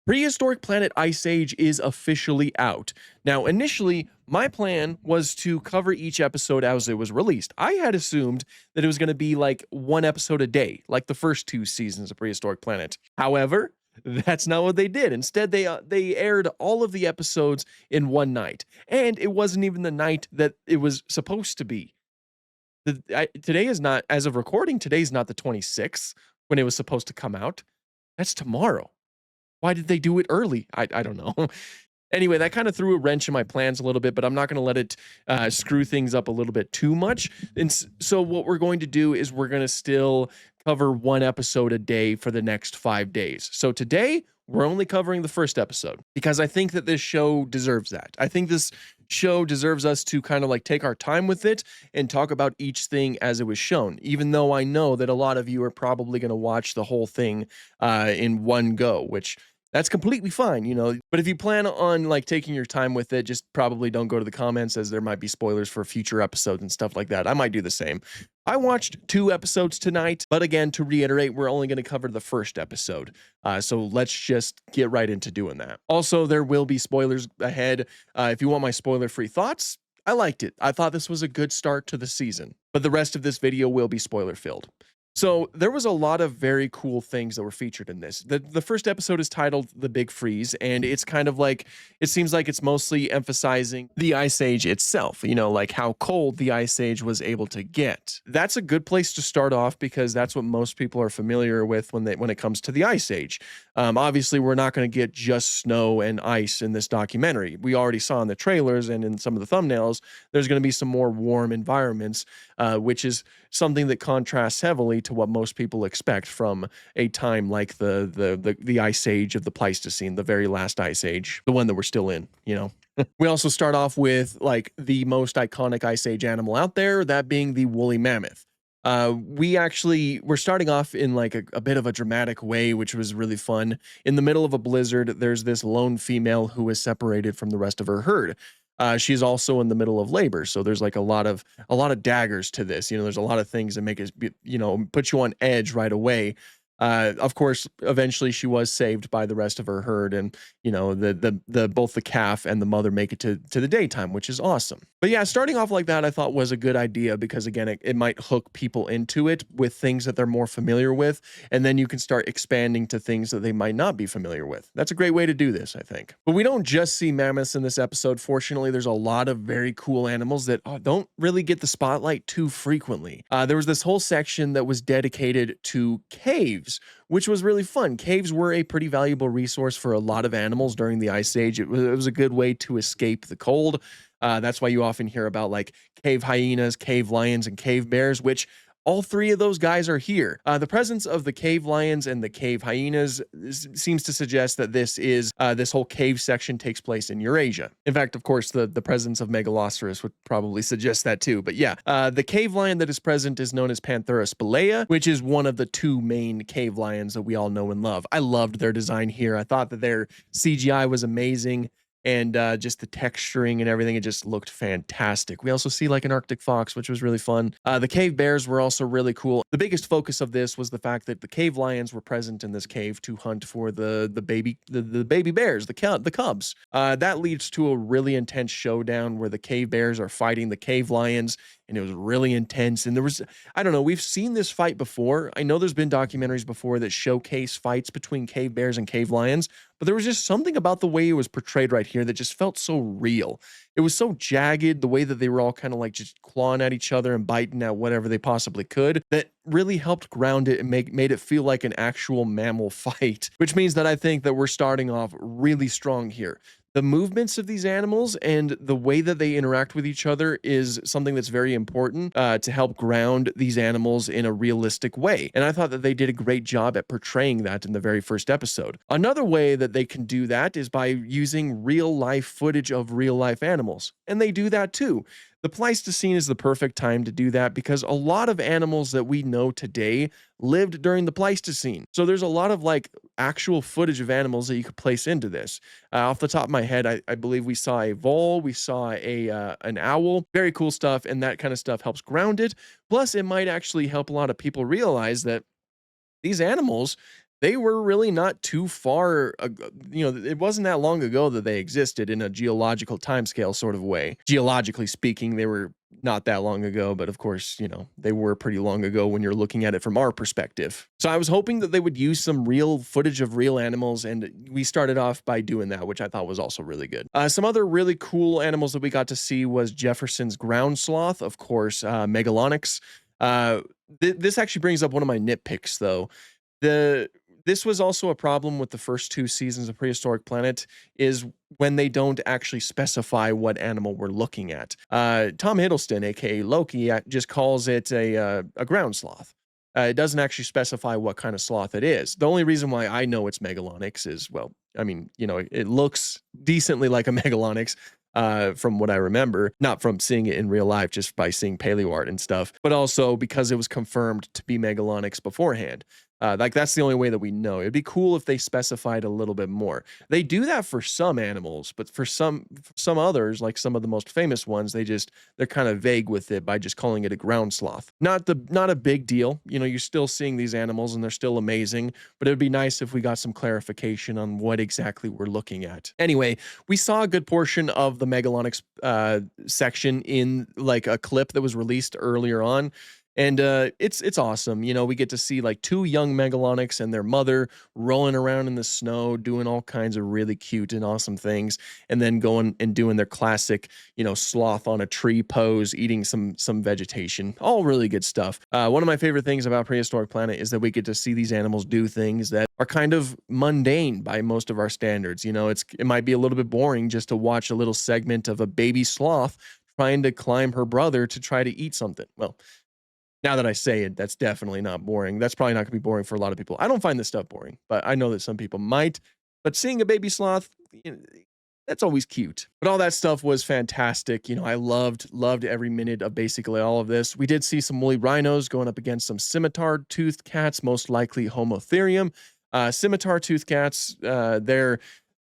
Prehistoric Planet Ice Age is officially out. Now, initially, my plan was to cover each episode as it was released. I had assumed that it was going to be like one episode a day, like the first two seasons of Prehistoric Planet. However, that's not what they did. Instead, they aired all of the episodes in one night, and it wasn't even the night that it was supposed to be. Today is not, as of recording, today's not the 26th when it was supposed to come out. That's tomorrow. Why did they do it early? I don't know. Anyway, that kind of threw a wrench in my plans a little bit, but I'm not going to let it screw things up a little bit too much. And so what we're going to do is we're going to still cover one episode a day for the next 5 days. So today, we're only covering the first episode because I think that this show deserves that. I think this show deserves us to kind of like take our time with it and talk about each thing as it was shown, even though I know that a lot of you are probably going to watch the whole thing in one go, which that's completely fine, you know. But if you plan on like taking your time with it, just probably don't go to the comments, as there might be spoilers for future episodes and stuff like that. I might do the same. I watched 2 episodes tonight, but again, to reiterate, we're only going to cover the first episode. So let's just get right into doing that. Also, there will be spoilers ahead. If you want my spoiler-free thoughts, I liked it. I thought this was a good start to the season, but the rest of this video will be spoiler-filled. So there was a lot of very cool things that were featured in this. The first episode is titled The Big Freeze, and it's kind of like, it seems like it's mostly emphasizing the Ice Age itself, you know, like how cold the Ice Age was able to get. That's a good place to start off because that's what most people are familiar with when it comes to the Ice Age. Obviously, we're not going to get just snow and ice in this documentary. We already saw in the trailers and in some of the thumbnails, there's going to be some more warm environments, which is something that contrasts heavily to what most people expect from a time like the Ice Age of the Pleistocene, the very last Ice Age, the one that we're still in, you know. We also start off with like the most iconic Ice Age animal out there, that being the woolly mammoth. We're starting off in like a bit of a dramatic way, which was really fun. In the middle of a blizzard, there's this lone female who is separated from the rest of her herd. She's also in the middle of labor, so there's like a lot of daggers to this. You know, there's a lot of things that make it, you know, put you on edge right away. Of course, eventually she was saved by the rest of her herd, and you know, both the calf and the mother make it to the daytime, which is awesome. But yeah, starting off like that I thought was a good idea because again, it might hook people into it with things that they're more familiar with, and then you can start expanding to things that they might not be familiar with. That's a great way to do this, I think. But we don't just see mammoths in this episode. Fortunately, there's a lot of very cool animals that don't really get the spotlight too frequently. There was this whole section that was dedicated to caves, which was really fun. Caves were a pretty valuable resource for a lot of animals during the Ice Age. It was a good way to escape the cold. That's why you often hear about like cave hyenas, cave lions, and cave bears, which all 3 of those guys are here. The presence of the cave lions and the cave hyenas seems to suggest that this whole cave section takes place in Eurasia. In fact, of course, the presence of Megaloceros would probably suggest that too. But yeah, the cave lion that is present is known as Panthera spelaea, which is one of the 2 main cave lions that we all know and love. I loved their design here. I thought that their CGI was amazing. And just the texturing and everything, it just looked fantastic. We also see like an Arctic fox, which was really fun. The cave bears were also really cool. The biggest focus of this was the fact that the cave lions were present in this cave to hunt for the baby bears, the cubs. That leads to a really intense showdown where the cave bears are fighting the cave lions, and it was really intense. And there was, I don't know, we've seen this fight before. I know there's been documentaries before that showcase fights between cave bears and cave lions, but there was just something about the way it was portrayed right here that just felt so real. It was so jagged, the way that they were all kind of like just clawing at each other and biting at whatever they possibly could, that really helped ground it and made it feel like an actual mammal fight, which means that I think that we're starting off really strong here. The movements of these animals and the way that they interact with each other is something that's very important to help ground these animals in a realistic way. And I thought that they did a great job at portraying that in the very first episode. Another way that they can do that is by using real life footage of real life animals. And they do that too. The Pleistocene is the perfect time to do that because a lot of animals that we know today lived during the Pleistocene. So there's a lot of like actual footage of animals that you could place into this. Off the top of my head, I believe we saw a vole, we saw an owl, very cool stuff, and that kind of stuff helps ground it. Plus, it might actually help a lot of people realize that these animals, they were really not too far, it wasn't that long ago that they existed in a geological timescale sort of way. Geologically speaking, they were not that long ago, but of course, they were pretty long ago when you're looking at it from our perspective. So I was hoping that they would use some real footage of real animals, and we started off by doing that, which I thought was also really good. Some other really cool animals that we got to see was Jefferson's ground sloth, of course, Megalonyx. Uh, this actually brings up one of my nitpicks, though. The This was also a problem with the first 2 seasons of Prehistoric Planet, is when they don't actually specify what animal we're looking at. Tom Hiddleston, aka Loki, just calls it a ground sloth. It doesn't actually specify what kind of sloth it is. The only reason why I know it's Megalonyx is, well, I mean, it looks decently like a Megalonyx, from what I remember, not from seeing it in real life, just by seeing paleo art and stuff, but also because it was confirmed to be Megalonyx beforehand. Like, that's the only way that we know. It'd be cool if they specified a little bit more. They do that for some animals, but for some others, like some of the most famous ones, they're kind of vague with it by just calling it a ground sloth. Not a big deal. You're still seeing these animals and they're still amazing, but it would be nice if we got some clarification on what exactly we're looking at. Anyway, we saw a good portion of the Megalonyx section in like a clip that was released earlier on. And it's awesome. We get to see like 2 young Megalonyx and their mother rolling around in the snow, doing all kinds of really cute and awesome things, and then going and doing their classic, sloth on a tree pose, eating some vegetation. All really good stuff. One of my favorite things about Prehistoric Planet is that we get to see these animals do things that are kind of mundane by most of our standards. It might be a little bit boring just to watch a little segment of a baby sloth trying to climb her brother to try to eat something. Well, now that I say it, that's definitely not boring. That's probably not gonna be boring for a lot of people. I don't find this stuff boring, but I know that some people might. But seeing a baby sloth, that's always cute. But all that stuff was fantastic. I loved every minute of basically all of this. We did see some woolly rhinos going up against some scimitar-toothed cats, most likely Homotherium. Scimitar-toothed cats,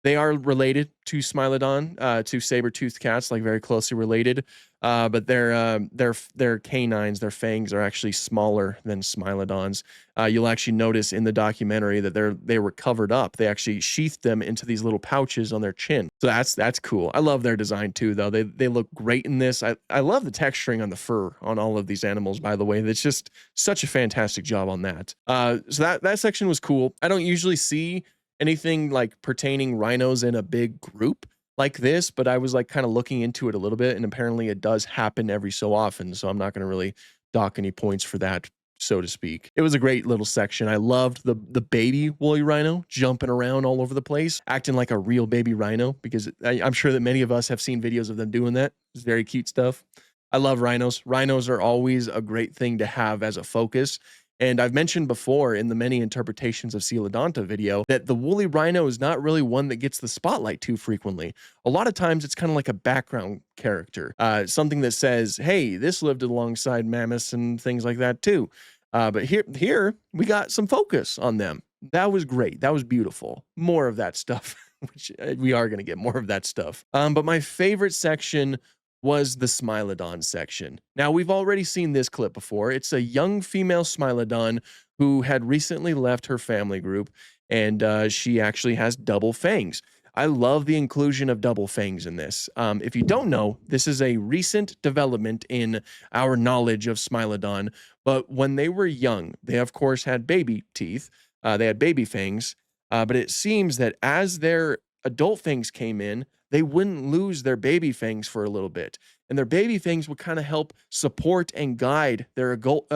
they are related to Smilodon, to saber-toothed cats, like very closely related. But their canines, their fangs are actually smaller than Smilodons. You'll actually notice in the documentary that they were covered up. They actually sheathed them into these little pouches on their chin. So that's cool. I love their design too, though. They look great in this. I love the texturing on the fur on all of these animals, by the way. That's just such a fantastic job on that. So that section was cool. I don't usually see anything like pertaining rhinos in a big group like this, but I was like kind of looking into it a little bit, and apparently it does happen every so often. So I'm not going to really dock any points for that, so to speak. It was a great little section. I loved the baby woolly rhino jumping around all over the place, acting like a real baby rhino, because I'm sure that many of us have seen videos of them doing that. It's very cute stuff. I love rhinos. Rhinos are always a great thing to have as a focus. And I've mentioned before in the many interpretations of Coelodonta video that the woolly rhino is not really one that gets the spotlight too frequently. A lot of times it's kind of like a background character, something that says, hey, this lived alongside mammoths and things like that too. But here we got some focus on them. That was great. That was beautiful. More of that stuff, which we are going to get more of that stuff. But my favorite section was the Smilodon section. Now, we've already seen this clip before. It's a young female Smilodon who had recently left her family group, and she actually has double fangs. I love the inclusion of double fangs in this. If you don't know, this is a recent development in our knowledge of Smilodon, but when they were young, they of course had baby teeth. They had baby fangs, but it seems that as their adult fangs came in, they wouldn't lose their baby fangs for a little bit. And their baby fangs would kind of help support and guide their adult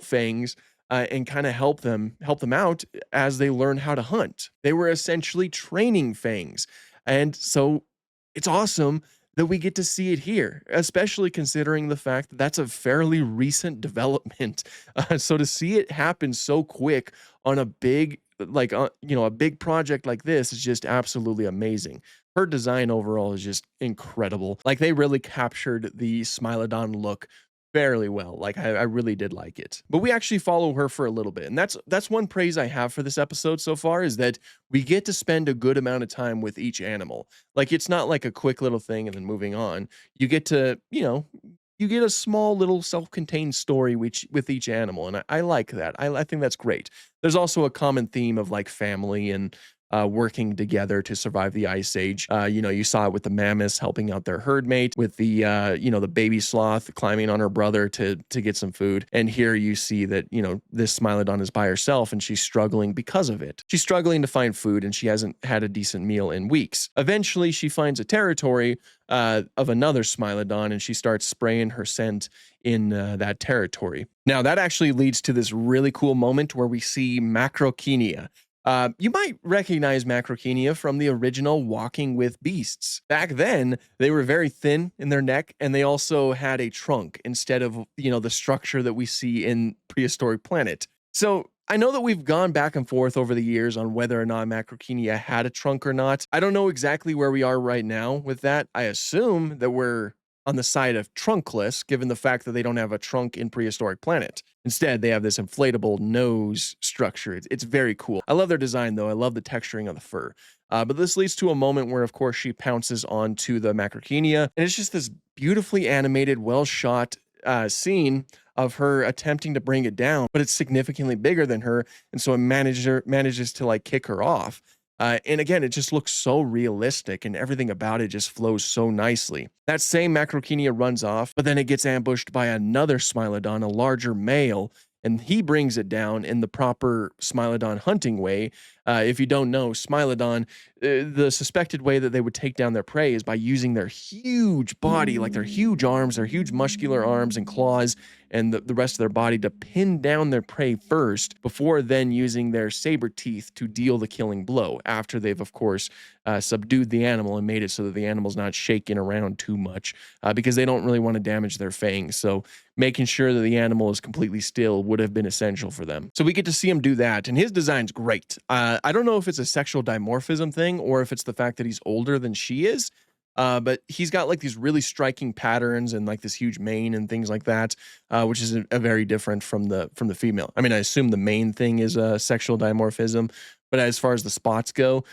fangs, and kind of help them out as they learn how to hunt. They were essentially training fangs. And so it's awesome that we get to see it here, especially considering the fact that that's a fairly recent development. So to see it happen so quick on a big, like, a big project like this is just absolutely amazing. Her design overall is just incredible. Like, they really captured the Smilodon look fairly well. Like, I really did like it. But we actually follow her for a little bit, and that's one praise I have for this episode so far, is that we get to spend a good amount of time with each animal. Like, it's not like a quick little thing and then moving on. You get to, you get a small little self-contained story which with each animal, and I like that. I think that's great. There's also a common theme of like family and working together to survive the ice age. You know, you saw it with the mammoths helping out their herd mate, with the you know, the baby sloth climbing on her brother to get some food. And here you see that, you know, this Smilodon is by herself and she's struggling because of it. She's struggling to find food and she hasn't had a decent meal in weeks. Eventually, she finds a territory of another Smilodon and she starts spraying her scent in that territory. Now, that actually leads to this really cool moment where we see Macrokenia. You might recognize Macrokenia from the original Walking with Beasts. Back then, they were very thin in their neck, and they also had a trunk instead of, you know, the structure that we see in Prehistoric Planet. So I know that we've gone back and forth over the years on whether or not Macrokenia had a trunk or not. I don't know exactly where we are right now with that. I assume that we're on the side of trunkless, given the fact that they don't have a trunk in Prehistoric Planet. Instead, they have this inflatable nose structure. It's very cool. I love their design, though. I love the texturing of the fur. But this leads to a moment where, of course, she pounces onto the Macrokenia, and it's just this beautifully animated, well-shot scene of her attempting to bring it down, but it's significantly bigger than her, and so it manages to like kick her off. And again, it just looks so realistic and everything about it just flows so nicely. That same Macrokenia runs off, but then it gets ambushed by another Smilodon, a larger male, and he brings it down in the proper Smilodon hunting way. If you don't know, Smilodon, the suspected way that they would take down their prey is by using their huge body, like their huge arms, their huge muscular arms and claws, and the rest of their body to pin down their prey first, before then using their saber teeth to deal the killing blow, after they've, of course, subdued the animal and made it so that the animal's not shaking around too much, because they don't really want to damage their fangs. So making sure that the animal is completely still would have been essential for them. So we get to see him do that, and his design's great. I don't know if it's a sexual dimorphism thing or if it's the fact that he's older than she is, but he's got like these really striking patterns and like this huge mane and things like that, which is a very different from the female. I mean, I assume the main thing is a sexual dimorphism, but as far as the spots go,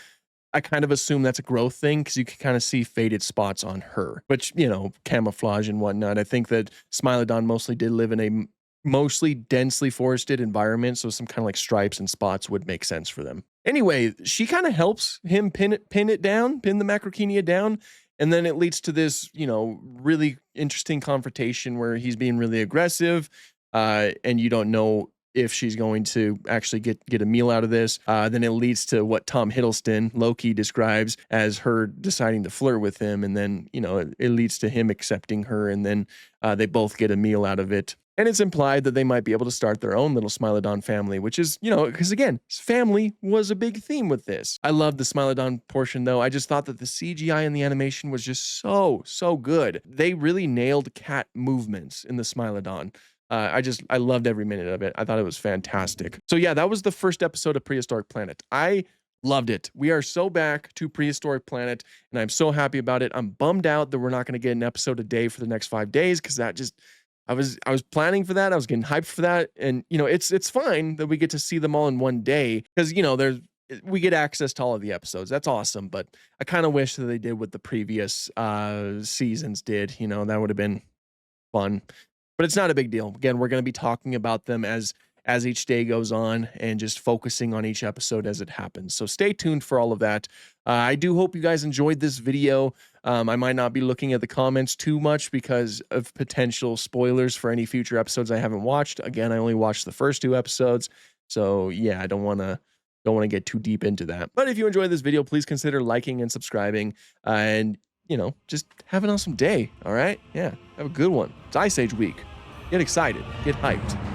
I kind of assume that's a growth thing because you can kind of see faded spots on her, which, you know, camouflage and whatnot. I think that Smilodon mostly did live in a mostly densely forested environment, so some kind of like stripes and spots would make sense for them. Anyway, she kind of helps him pin the Macrokenia down, and then it leads to this, you know, really interesting confrontation where he's being really aggressive, and you don't know if she's going to actually get a meal out of this. Then it leads to what Tom Hiddleston, Loki, describes as her deciding to flirt with him, and then, you know, it leads to him accepting her, and then they both get a meal out of it. And it's implied that they might be able to start their own little Smilodon family, which is, you know, because again, family was a big theme with this. I love the Smilodon portion, though. I just thought that the CGI and the animation was just so good. They really nailed cat movements in the Smilodon. I loved every minute of it. I thought it was fantastic. So yeah, that was the first episode of Prehistoric Planet. I loved it. We are so back to Prehistoric Planet, and I'm so happy about it. I'm bummed out that we're not going to get an episode a day for the next 5 days, because that just... I was planning for that. I was getting hyped for that. And, you know, it's fine that we get to see them all in one day, because, you know, we get access to all of the episodes. That's awesome. But I kind of wish that they did what the previous seasons did. You know, that would have been fun. But it's not a big deal. Again, we're going to be talking about them as each day goes on and just focusing on each episode as it happens. So stay tuned for all of that. I do hope you guys enjoyed this video. I might not be looking at the comments too much because of potential spoilers for any future episodes I haven't watched. Again, I only watched the first 2 episodes. So yeah, I don't want to get too deep into that. But if you enjoyed this video, please consider liking and subscribing, and, you know, just have an awesome day. All right. Yeah. Have a good one. It's Ice Age week. Get excited. Get hyped.